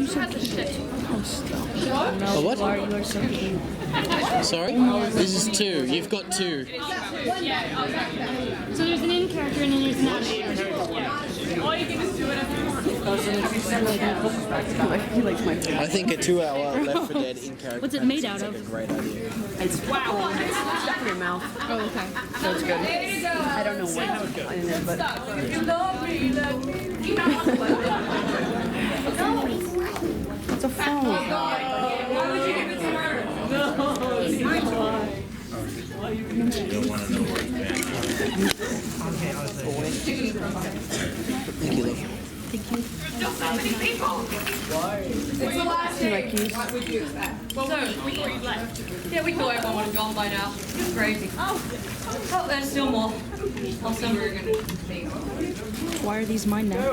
A what? You are so cute. Sorry? This is 2. You've got 2. So there's an in character and then there's an out character. All you can just do whatever you want. I think a 2-hour Left 4 Dead in character. What's it made out of? Like a great idea. It's stuck in your mouth. Oh, okay. So it's good. I don't know what in there, but it's a phone. Why would you give it to her? You don't want to know where it's Thank you, love. There's just so many people. It's the last day. What would you expect? Well, no, we thought you'd left. Yeah, we thought everyone would have gone by now. It's crazy. Oh, there's still more. I'll send we're going to see. Why are these mine now?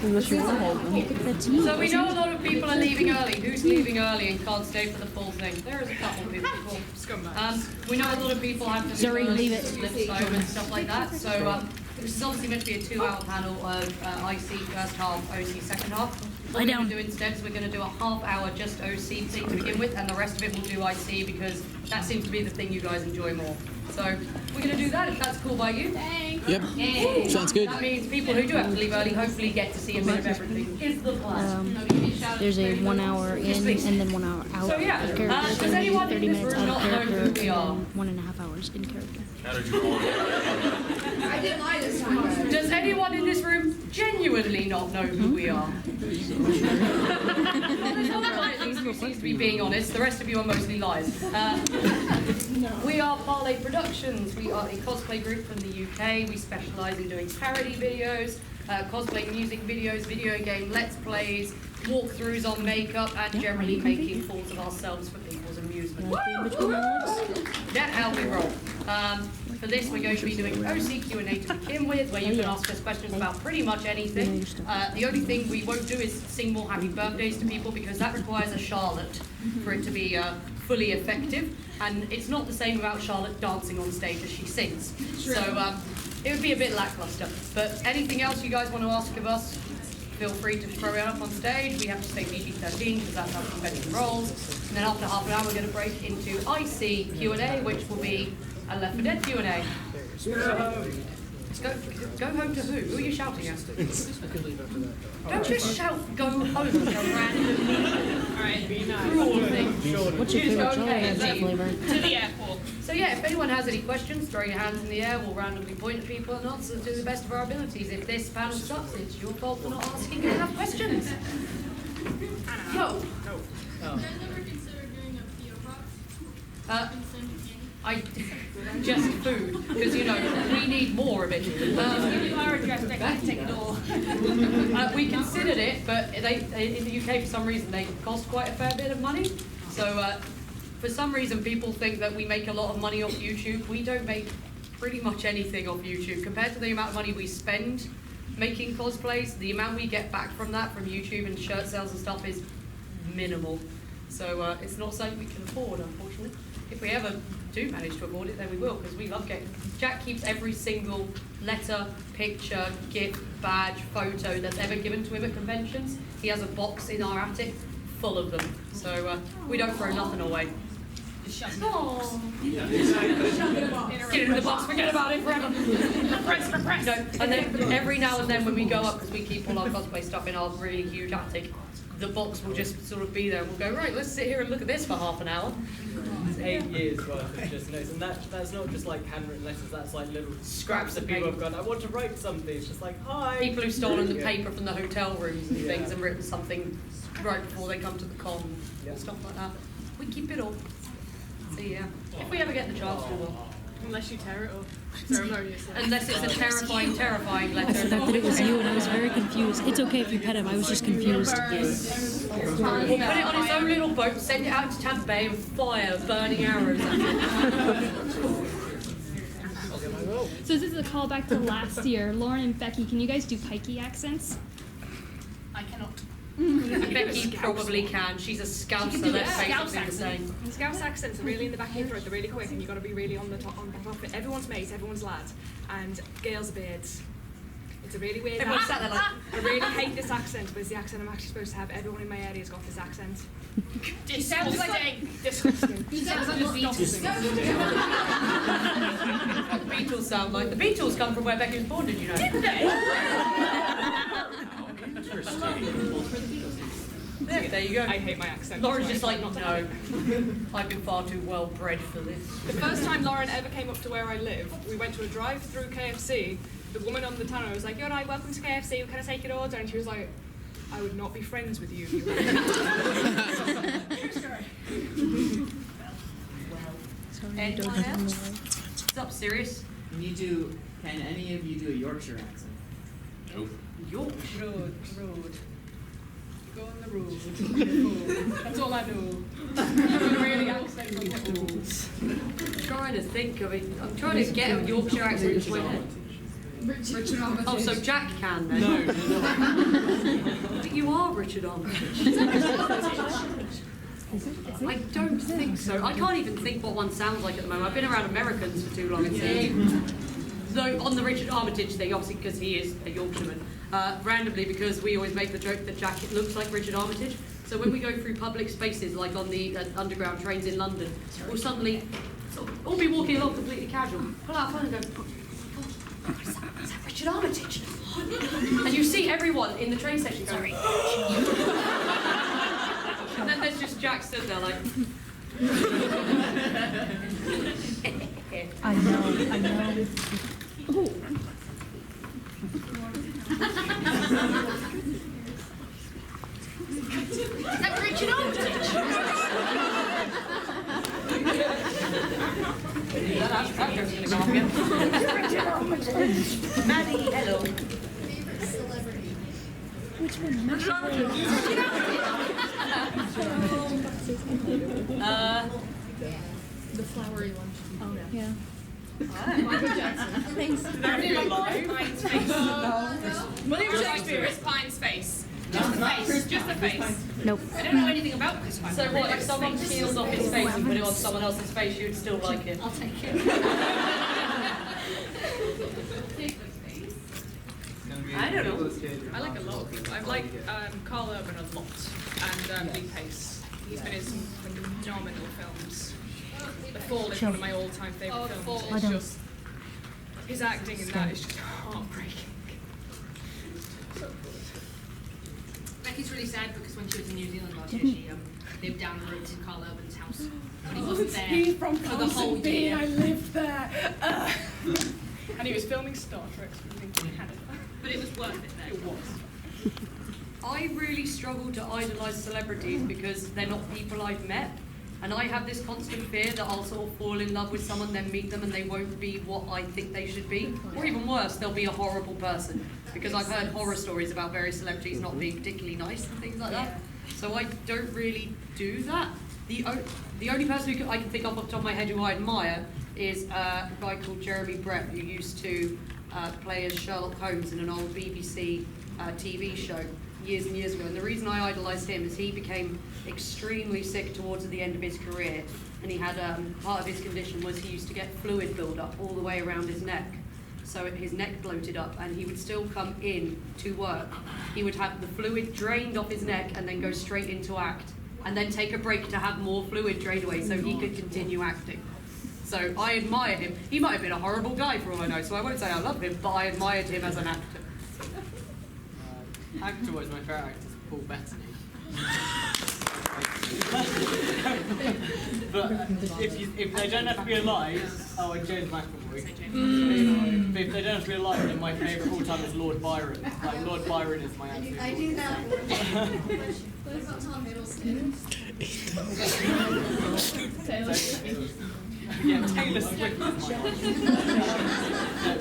Unless you want to hold them. So we know a lot of people are leaving early. Who's leaving early and can't stay for the full thing? There is a couple of people. We know a lot of people have to Leave it. live home and stuff like that. So this is obviously meant to be a 2-hour panel of IC first half, OC second half. What we're going to do instead is we're going to do a half-hour just OC thing to begin with, and the rest of it we'll do IC because that seems to be the thing you guys enjoy more. So we're going to do that if that's cool by you. Yep. Sounds good. That means people who do have to leave early hopefully get to see a bit of everything. Is the plan. There's a 1 hour in and then 1 hour out So yeah, of character. does anyone 30 in this minutes room out of not know character who we are? and 1.5 hours in character. How did you roll? I didn't lie this time. Does anyone in this room genuinely not know who we are? There's one who seems to be being honest. The rest of you are mostly lies. We are Parle Productions. We are a cosplay group from the UK. We specialise in doing parody videos, cosplay music videos, video game let's plays, walkthroughs on makeup, and generally making fools of ourselves for people's amusement. That's how we roll. For this, we're going to be doing OC Q&A to begin with, where you can ask us questions about pretty much anything. The only thing we won't do is sing more happy birthdays to people, because that requires a Charlotte for it to be fully effective. And it's not the same without Charlotte dancing on stage as she sings. So it would be a bit lackluster. But anything else you guys want to ask of us, feel free to throw it up on stage. We have to stay PG-13 because that's how competitive rolls. And then after half an hour, we're going to break into IC Q&A, which will be a Left 4 Dead Q&A. Go home to who? Who are you shouting at? Don't just shout go home to random people. Alright, be nice. What's your favorite chocolate flavor? To the airport. So yeah, if anyone has any questions, throw your hands in the air. We'll randomly point at people and answer to the best of our abilities. If this panel sucks, it's your fault for not asking enough questions. Yo. No. I just food, because you know we need more of it. Give you our address, they can take it all. We considered it, but they in the UK for some reason they cost quite a fair bit of money. So for some reason people think that we make a lot of money off YouTube. We don't make pretty much anything off YouTube compared to the amount of money we spend making cosplays. The amount we get back from that from YouTube and shirt sales and stuff is minimal. So it's not something we can afford, unfortunately. If we ever do manage to afford it, then we will, because we love getting. Jack keeps every single letter, picture, gift, badge, photo that's ever given to him at conventions. He has a box in our attic full of them. So we don't throw nothing away. Aww. Get it in the box, forget about it forever. No, and then every now and then when we go up, because we keep all our cosplay stuff in our really huge attic, the box will just sort of be there and we'll go, right, let's sit here and look at this for half an hour. It's 8 years worth of just notes, and that's not just like handwritten letters, that's like little scraps that people have gone, I want to write something, it's just like, hi. People who've stolen the paper from the hotel rooms and things and written something right before they come to the con, stuff like that. We keep it all. So yeah, if we ever get the chance, we will. Unless you tear it up ceremoniously. Unless it's a terrifying letter. I forgot that it was you and I was very confused. It's okay if you pet him, I was just confused. We'll put it on its own little boat, send it out to Tampa Bay and fire burning arrows at it. So this is a callback to last year. Lauren and Becky, can you guys do pikey accents? I cannot. Becky probably can. She's a scouser, let's basically the same. Scouse accents are really in the back of your throat, they're really quick, and you've got to be really on top of it. Everyone's mate, everyone's lad, and Gail's beards. It's a really weird Everyone accent. sat there like, I really hate this accent, but it's the accent I'm actually supposed to have. Everyone in my area's got this accent. Disgusting. Disgusting. He sounds like the Beatles. what the Beatles sound like. The Beatles come from where Becky was born, did you know? Did they? There you go. I hate my accent. Lauren's just like, no, I've been far too well bred for this. The first time Lauren ever came up to where I live, we went to a drive-through KFC. The woman on the tannoy was like, "You're right, welcome to KFC, can I take your order?" And she was like, "I would not be friends with you." Anyone else? What's up, serious? Can any of you do a Yorkshire accent? Nope. Yorkshire. Road. Go on the road. That's all I know. Really accent from the roads. I'm trying to think of it. I'm trying to get a Yorkshire accent into my head. Richard Armitage. Oh, so Jack can then? No. But you are Richard Armitage. I don't think so. I can't even think what one sounds like at the moment. I've been around Americans for too long. So on the Richard Armitage thing, obviously because he is a Yorkshireman, randomly because we always make the joke that Jack looks like Richard Armitage. So when we go through public spaces like on the underground trains in London, we'll suddenly all be walking along completely casual, pull out our phone and go, is that Richard Armitage? And you see everyone in the train section going, and then there's just Jack stood there like, I know. Oh. Is that Richard Armitage? that joke's gonna go off again. Maddie, hello. Favorite celebrity? Which one? The flowery one. Oh, yeah. Michael Jackson. Thanks. Pine's face. William Shakespeare is Pine's face. Just the face. Just the face. Nope. I don't know anything about Chris Pine. So what, if someone peeled off his face and put it on someone else's face, you'd still like it? I'll take it. I don't know. I like a lot of people. I like Carl Urban a lot, and Lee Pace. He's been in some phenomenal films. The Fall is one of my all-time favourite films. I It's don't. just his acting in that is just heartbreaking. Becky's really sad because when she was in New Zealand last year, she lived down the road to Carl Urban's house, but he wasn't there for the whole year. I lived there. And he was filming Star Trek in Canada. But it was worth it though. It was. I really struggle to idolise celebrities because they're not people I've met. And I have this constant fear that I'll sort of fall in love with someone, then meet them, and they won't be what I think they should be. Or even worse, they'll be a horrible person. Because I've heard horror stories about various celebrities not being particularly nice and things like that. So I don't really do that. The only person who I can think of off the top of my head who I admire is a guy called Jeremy Brett, who used to play as Sherlock Holmes in an old BBC TV show years and years ago. And the reason I idolised him is he became extremely sick towards the end of his career, and he had part of his condition was he used to get fluid build up all the way around his neck. So his neck bloated up, and he would still come in to work. He would have the fluid drained off his neck and then go straight into act, and then take a break to have more fluid drained away so he could continue acting. So I admire him. He might have been a horrible guy for all I know, so I won't say I love him, but I admired him as an actor. Actor-wise, my favourite actor is Paul Bettany. But if they don't have to be alive, and James McAvoy. But if they don't have to be alive, then my favourite all-time is Lord Byron. Like, Lord Byron is my absolute I do that. What about Tom Hiddleston? Yeah, Taylor Swift is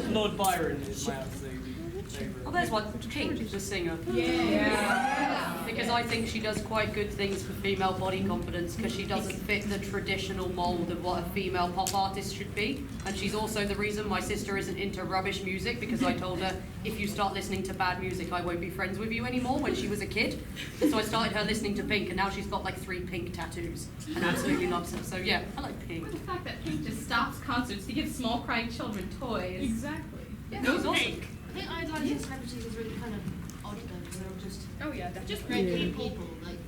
my Lord Byron is my absolute favourite. Oh, there's one. Pink, the singer. Yeah. Because I think she does quite good things for female body confidence because she doesn't fit the traditional mould of what a female pop artist should be. And she's also the reason my sister isn't into rubbish music because I told her, if you start listening to bad music, I won't be friends with you anymore when she was a kid. So I started her listening to Pink, and now she's got like 3 Pink tattoos and absolutely loves her. So yeah, I like Pink. The fact that Pink just stops concerts to give small crying children toys. Exactly. Yeah, she's awesome. think idolizing celebrities is really kind of odd though, because they're all just Oh yeah, definitely. just great people. Like,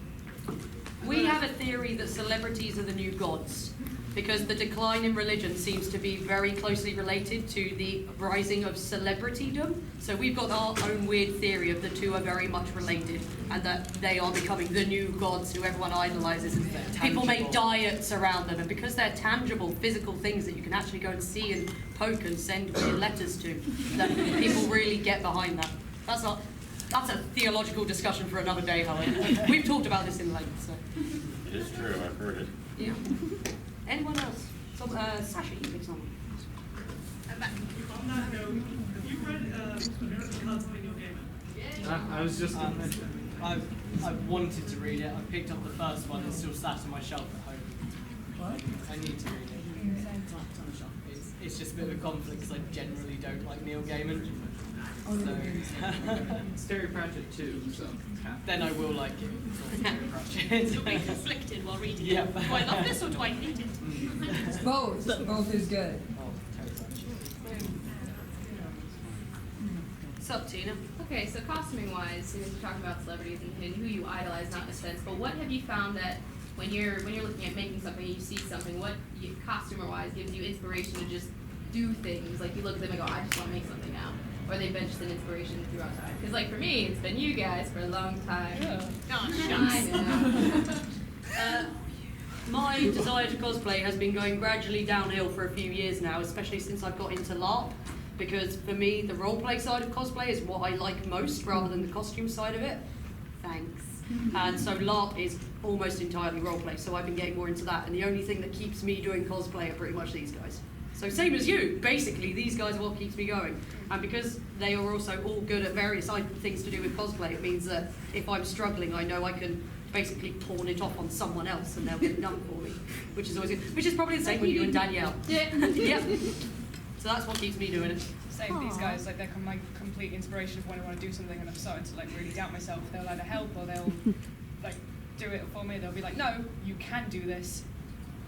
We have a theory that celebrities are the new gods, because the decline in religion seems to be very closely related to the rising of celebritydom. So we've got our own weird theory of the two are very much related, and that they are becoming the new gods who everyone idolizes. And people make diets around them, and because they're tangible, physical things that you can actually go and see and poke and send weird letters to, that people really get behind that. That's a theological discussion for another day, however. We've talked about this in length, so. It is true, I've heard it. Yeah. Anyone else? Sasha, you pick someone. On that note, you read MetroCon in your game? I was just going to mention. I've wanted to read it. I picked up the first one. It's still sat on my shelf at home. What? I need to read it. It's just a bit of a conflict because I generally don't like Neil Gaiman. So It's Terry Pratchett too, so. then I will like it. It's all Terry Pratchett. you'll be conflicted while reading Yeah. it. Do I love this or do I hate it? Both. Both is good. Oh, Terry Pratchett. What's up, Tina? Okay, so costuming wise, you know, you're talking about celebrities and who you idolize, not in a sense, but what have you found that when you're looking at making something, you see something, what costumer wise gives you inspiration to just do things? Like you look at them and go, I just want to make something now. Or they've been just an inspiration throughout time. Because like for me, it's been you guys for a long time. Oh, I know. My desire to cosplay has been going gradually downhill for a few years now, especially since I've got into LARP. Because for me, the roleplay side of cosplay is what I like most, rather than the costume side of it. Thanks. And so LARP is almost entirely roleplay, so I've been getting more into that. And the only thing that keeps me doing cosplay are pretty much these guys. So same as you, basically, these guys are what keeps me going. And because they are also all good at various things to do with cosplay, it means that if I'm struggling, I know I can basically pawn it off on someone else and they'll get it done for me, which is always good. Which is probably the same with you and Danielle. Yeah. Yep. So that's what keeps me doing it. Same with these guys, like they're my complete inspiration for when I want to do something and I'm starting to like really doubt myself. They'll either help or they'll like do it for me. They'll be like, no, you can do this.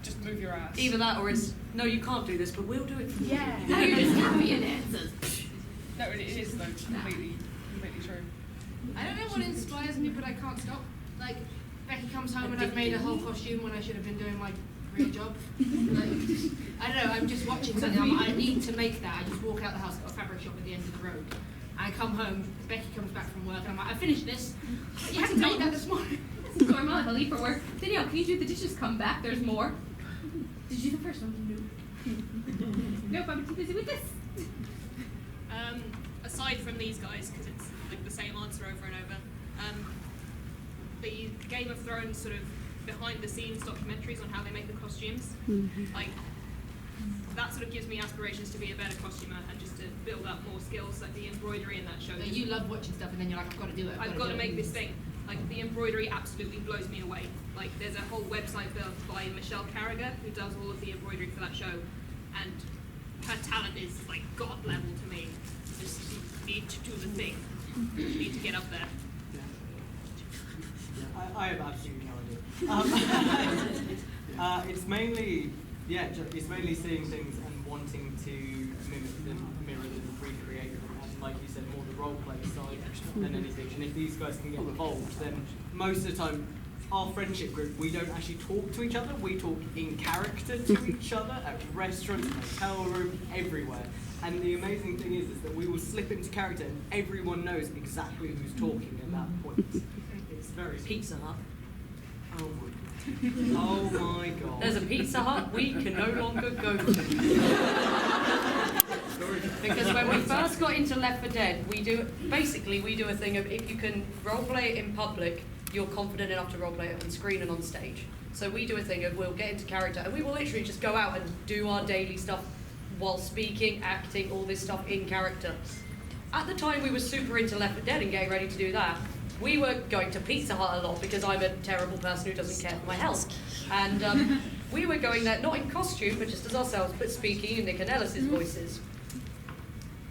Just move your ass. Either that or it's, no, you can't do this, but we'll do it for you. Yeah. You're just copying answers. No, it is though, completely true. I don't know what inspires me, but I can't stop. Like, Becky comes home and I've made a whole costume when I should have been doing my real job. Like, I don't know, I'm just watching something, I need to make that. I just walk out the house, got a fabric shop at the end of the road. I come home, Becky comes back from work, and I'm like, I finished this. You haven't made that this morning. So I'm like, I leave for work. Danielle, can you do the dishes? Come back, there's more. Did you do the first one? No. Nope, I'm too busy with this. Aside from these guys, because it's like the same answer over and over, the Game of Thrones sort of behind the scenes documentaries on how they make the costumes, like that sort of gives me aspirations to be a better costumer and just to build up more skills, like the embroidery in that show. You love watching stuff and then you're like, I've got to do it. I've got to make this thing. Like the embroidery absolutely blows me away. Like there's a whole website built by Michelle Carragher who does all of the embroidery for that show, and her talent is like god level to me. Just you need to do the thing. You need to get up there. I have absolutely no idea. It's mainly, it's mainly seeing things and wanting to mimic them, mirror them, recreate them, and like you said, more the role play side than anything. And if these guys can get involved, then most of the time, our friendship group, we don't actually talk to each other. We talk in character to each other at restaurants, hotel room, everywhere. And the amazing thing is that we will slip into character and everyone knows exactly who's talking at that point. It's very Pizza Hut. Oh my god. There's a Pizza Hut we can no longer go to. Because when we first got into Left 4 Dead, we do a thing of if you can roleplay it in public, you're confident enough to roleplay it on screen and on stage. So we do a thing of we'll get into character and we will literally just go out and do our daily stuff while speaking, acting, all this stuff in character. At the time we were super into Left 4 Dead and getting ready to do that, we were going to Pizza Hut a lot because I'm a terrible person who doesn't care for my health. And we were going there, not in costume, but just as ourselves, but speaking in Nick and Ellis's voices.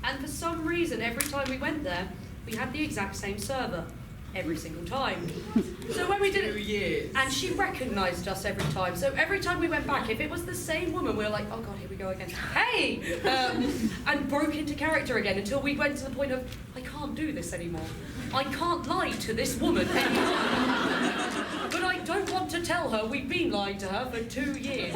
And for some reason, every time we went there, we had the exact same server. every single time. So when we did it, 2 years. and she recognised us every time. So every time we went back, if it was the same woman, we were like, oh God, here we go again. Hey! And broke into character again until we went to the point of, I can't do this anymore. I can't lie to this woman anymore. But I don't want to tell her we've been lying to her for 2 years.